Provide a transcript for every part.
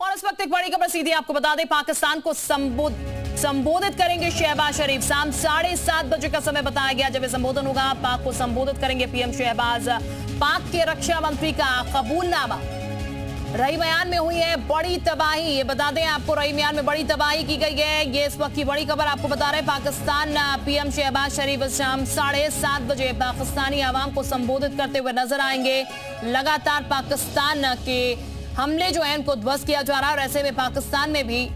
और इस वक्त एक बड़ी खबर सीधी आपको बता दें, पाकिस्तान को संबोधित करेंगे शहबाज शरीफ। शाम 7:30 बजे का समय बताया गया जब ये संबोधन होगा। पाक को संबोधित करेंगे पीएम शहबाज। पाक के रक्षा मंत्री का कबूलनामा। रही म्यान में हुई है बड़ी तबाही, ये बता दें आपको, रही म्यान में बड़ी तबाही की गई है। ये इस वक्त की बड़ी खबर आपको बता रहे हैं। पाकिस्तान पीएम शहबाज शरीफ शाम 7:30 बजे पाकिस्तानी आवाम को संबोधित करते हुए नजर आएंगे। लगातार पाकिस्तान के हमले जो है उनको ध्वस्त किया जा रहा है और ऐसे में पाकिस्तान में भी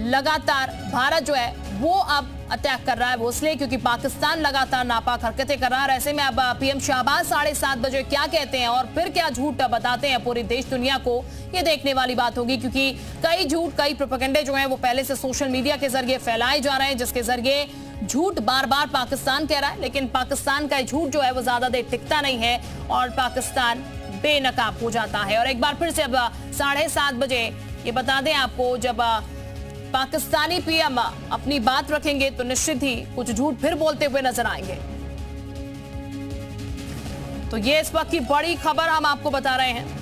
लगातार भारत जो है वो अब अटैक कर रहा है। वो इसलिए क्योंकि पाकिस्तान लगातार नापाक हरकतें कर रहा है। ऐसे में अब पीएम शहबाज 7:30 बजे क्या कहते हैं और फिर क्या झूठ बताते हैं पूरी देश दुनिया को, ये देखने वाली बात होगी। क्योंकि कई झूठ, कई प्रोपेगेंडे जो हैं वो पहले से सोशल मीडिया के जरिए फैलाए जा रहे हैं, जिसके जरिए झूठ बार बार पाकिस्तान कह रहा है, लेकिन पाकिस्तान का झूठ जो है वो ज्यादा देर टिकता नहीं है और पाकिस्तान बेनकाब हो जाता है। और एक बार फिर से अब 7:30 बजे ये बता दें आपको, जब पाकिस्तानी पीएम अपनी बात रखेंगे तो निश्चित ही कुछ झूठ फिर बोलते हुए नजर आएंगे। तो ये इस वक्त की बड़ी खबर हम आपको बता रहे हैं।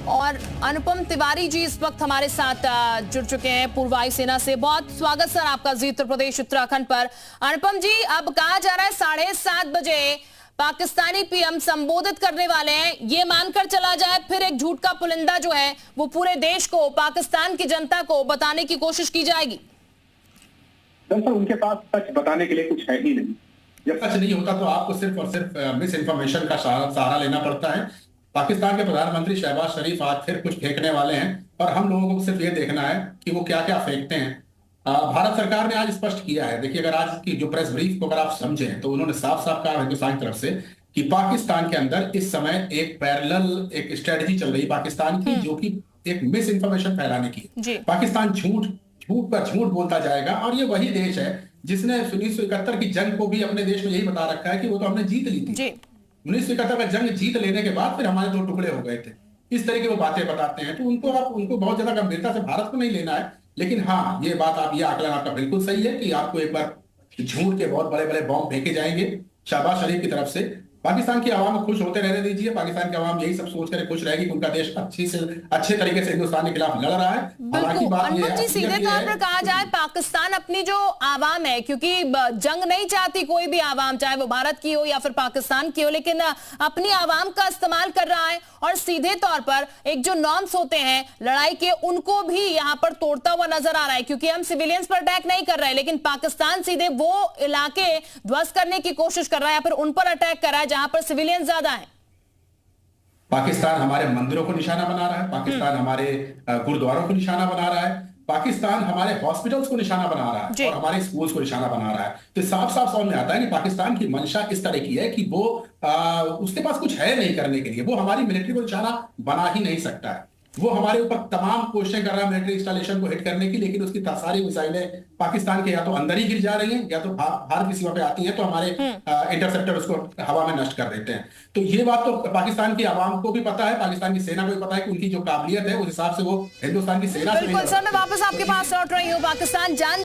और अनुपम तिवारी जी इस वक्त हमारे साथ जुड़ चुके हैं पूर्व वायुसेना से। बहुत स्वागत सर आपका जी उत्तर प्रदेश उत्तराखंड पर। अनुपम जी, अब कहा जा रहा है 7:30 बजे पाकिस्तानी पीएम संबोधित करने वाले हैं। ये मानकर चला जाए फिर एक झूठ का पुलिंदा जो है वो पूरे देश को, पाकिस्तान की जनता को बताने की कोशिश की जाएगी। दरअसल उनके पास सच बताने के लिए कुछ है ही नहीं। जब सच नहीं होता तो आपको सिर्फ और सिर्फ मिस इन्फॉर्मेशन का सहारा लेना पड़ता है। पाकिस्तान के प्रधानमंत्री शहबाज शरीफ आज फिर कुछ फेंकने वाले हैं और हम लोगों को सिर्फ ये देखना है कि वो क्या क्या फेंकते हैं। भारत सरकार ने आज स्पष्ट किया है, देखिए अगर आज की जो प्रेस ब्रीफ को अगर आप समझें तो उन्होंने साफ साफ कहा हिंदुस्तान की तरफ से कि पाकिस्तान के अंदर इस समय एक पैरेलल एक स्ट्रेटजी चल रही है पाकिस्तान की, जो कि एक मिस इन्फॉर्मेशन फैलाने की। पाकिस्तान झूठ पर झूठ बोलता जाएगा और ये वही देश है जिसने 1971 की जंग को भी अपने देश में यही बता रखा है कि वो तो हमने जीत ली थी। 1971 का जंग जीत लेने के बाद फिर हमारे 2 टुकड़े हो गए थे। इस तरह की वो बातें बताते हैं, तो उनको बहुत ज्यादा गंभीरता से भारत को नहीं लेना है। लेकिन हाँ, ये बात ये आकलन आपका बिल्कुल सही है कि आपको एक बार झूठ के बहुत बड़े बड़े बॉम्ब फेंके जाएंगे शहबाज शरीफ की तरफ से। पाकिस्तान की आवाम खुश होते रहने दीजिए। पाकिस्तान की आवाम यही सब सोचकर खुश रहेगी कि उनका देश अच्छे तरीके से हिंदुस्तान के खिलाफ लड़ रहा है। हालांकि बात ये है, सीधे तौर पर कहा जाए पाकिस्तान अपनी जो आवाम है, क्योंकि जंग नहीं चाहती कोई भी आवाम, चाहे वो भारत की हो या फिर पाकिस्तान की हो, लेकिन अपनी आवाम का इस्तेमाल कर रहा है और सीधे तौर पर एक जो नॉर्म्स होते हैं लड़ाई के उनको भी यहाँ पर तोड़ता हुआ नजर आ रहा है। क्योंकि हम सिविलियंस पर अटैक नहीं कर रहे हैं, लेकिन पाकिस्तान सीधे वो इलाके ध्वस्त करने की कोशिश कर रहा है या फिर उन पर अटैक कर रहा है जहां पर सिविलियन ज्यादा हैं। पाकिस्तान हमारे मंदिरों को निशाना बना रहा है, पाकिस्तान हमारे गुरुद्वारों को निशाना बना रहा है, पाकिस्तान हमारे हॉस्पिटल्स को निशाना बना रहा है और हमारे स्कूल्स को निशाना बना रहा है। तो साफ साफ समझ में आता है कि पाकिस्तान की मंशा इस तरह की है कि वो उसके पास कुछ है नहीं करने के लिए। वो हमारी मिलिट्री को निशाना बना ही नहीं सकता है। वो हमारे ऊपर तमाम कोशिशें कर रहा है मिलिट्री इंस्टॉलेशन को हिट करने की, लेकिन उसकी सारी मिसाइलें पाकिस्तान के या तो अंदर ही गिर जा रही हैं या तो भारत की सीमा पे आती हैं तो हमारे इंटरसेप्टर उसको हवा में नष्ट कर देते हैं। तो ये बात तो पाकिस्तान की आवाम को भी पता है, पाकिस्तान की सेना को भी पता है कि उनकी जो काबिलियत है उस हिसाब से वो हिंदुस्तान की सेना से। बिल्कुल सर, मैं वापस आपके पास लौट रही हूँ। पाकिस्तान जान